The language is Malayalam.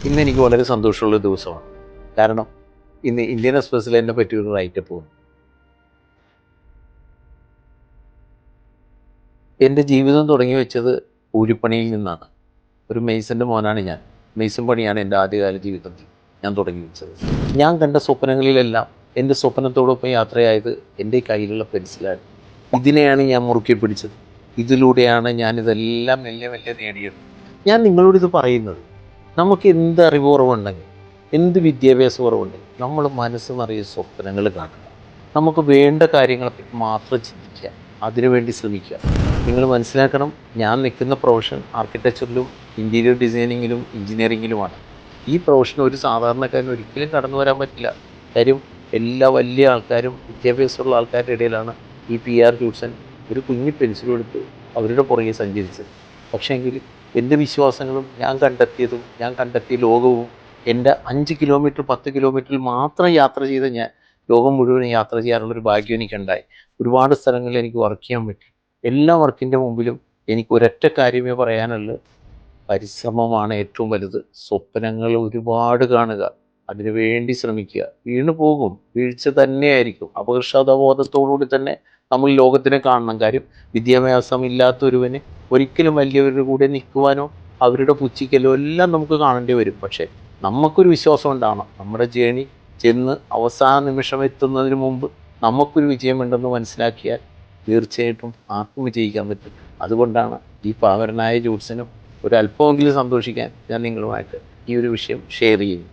ഇന്ന് എനിക്ക് വളരെ സന്തോഷമുള്ള ദിവസമാണ്. കാരണം ഇന്ന് ഇന്ത്യൻ എക്സ്പ്രസ്സിൽ എന്നെ പറ്റിയൊരു റൈറ്റപ്പ് വന്നു. എൻ്റെ ജീവിതം തുടങ്ങി വെച്ചത് കൂലിപ്പണിയിൽ നിന്നാണ്. ഒരു മെയ്സൻ്റെ മോനാണ് ഞാൻ. മെയ്സൺ പണിയാണ് എൻ്റെ ആദ്യകാല ജീവിതത്തിൽ ഞാൻ തുടങ്ങി വെച്ചത്. ഞാൻ കണ്ട സ്വപ്നങ്ങളിലെല്ലാം എൻ്റെ സ്വപ്നത്തോടൊപ്പം യാത്രയായത് എൻ്റെ കയ്യിലുള്ള പെൻസിലാണ്. ഇതിനെയാണ് ഞാൻ മുറുക്കി പിടിച്ചത്. ഇതിലൂടെയാണ് ഞാനിതെല്ലാം മെല്ലെ മെല്ലെ നേടിയത്. ഞാൻ നിങ്ങളോടിത് പറയുന്നത്, നമുക്ക് എന്ത് അറിവ് കുറവുണ്ടെങ്കിൽ, എന്ത് വിദ്യാഭ്യാസ കുറവുണ്ടെങ്കിൽ നമ്മൾ മനസ്സ് നിറയെ സ്വപ്നങ്ങൾ കാണുക. നമുക്ക് വേണ്ട കാര്യങ്ങളെ മാത്രം ചിന്തിക്കുക, അതിനുവേണ്ടി ശ്രമിക്കുക. നിങ്ങൾ മനസ്സിലാക്കണം, ഞാൻ നിൽക്കുന്ന പ്രൊഫഷൻ ആർക്കിടെക്ചറിലും ഇൻറ്റീരിയർ ഡിസൈനിങ്ങിലും എഞ്ചിനീയറിങ്ങിലുമാണ്. ഈ പ്രൊഫഷൻ ഒരു സാധാരണക്കാരന് ഒരിക്കലും കടന്നു വരാൻ പറ്റില്ല. കാര്യം എല്ലാ വലിയ ആൾക്കാരും വിദ്യാഭ്യാസമുള്ള ആൾക്കാരുടെ ഇടയിലാണ് ഈ PR ജൂഡ്സൺ ഒരു കുഞ്ഞു പെൻസിലും എടുത്ത് അവരുടെ പുറകെ സഞ്ചരിച്ചത്. പക്ഷേങ്കിൽ എൻ്റെ വിശ്വാസങ്ങളും ഞാൻ കണ്ടെത്തിയ ലോകവും എൻ്റെ 5 കിലോമീറ്റർ 10 കിലോമീറ്ററിൽ മാത്രം യാത്ര ചെയ്ത ഞാൻ ലോകം മുഴുവൻ യാത്ര ചെയ്യാനുള്ളൊരു ഭാഗ്യം എനിക്കുണ്ടായി. ഒരുപാട് സ്ഥലങ്ങളിൽ എനിക്ക് വർക്ക് ചെയ്യാൻ പറ്റി. എല്ലാ വർക്കിൻ്റെ മുമ്പിലും എനിക്ക് ഒരൊറ്റ കാര്യമേ പറയാനുള്ളൂ: പരിശ്രമമാണ് ഏറ്റവും വലുത്. സ്വപ്നങ്ങൾ ഒരുപാട് കാണുക, അതിനു വേണ്ടി ശ്രമിക്കുക. വീണു പോകും, വീഴ്ച തന്നെയായിരിക്കും. അപകർഷതാബോധത്തോടുകൂടി തന്നെ നമ്മൾ ലോകത്തിനെ കാണണം. കാര്യം വിദ്യാഭ്യാസം ഇല്ലാത്തൊരുവന് ഒരിക്കലും വലിയവരുടെ കൂടെ നിൽക്കുവാനോ അവരുടെ പുച്ഛിക്കലോ എല്ലാം നമുക്ക് കാണേണ്ടി വരും. പക്ഷേ നമുക്കൊരു വിശ്വാസം ഉണ്ടാവണം. നമ്മുടെ ജേണി ചെന്ന് അവസാന നിമിഷം എത്തുന്നതിന് മുമ്പ് നമുക്കൊരു വിജയമുണ്ടെന്ന് മനസ്സിലാക്കിയാൽ തീർച്ചയായിട്ടും ആർക്കും വിജയിക്കാൻ പറ്റും. അതുകൊണ്ടാണ് ഈ പാവരനായ ജൂഡ്സനും ഒരല്പമെങ്കിലും സന്തോഷിക്കാൻ ഞാൻ നിങ്ങളുമായിട്ട് ഈ ഒരു വിഷയം ഷെയർ ചെയ്യുന്നു.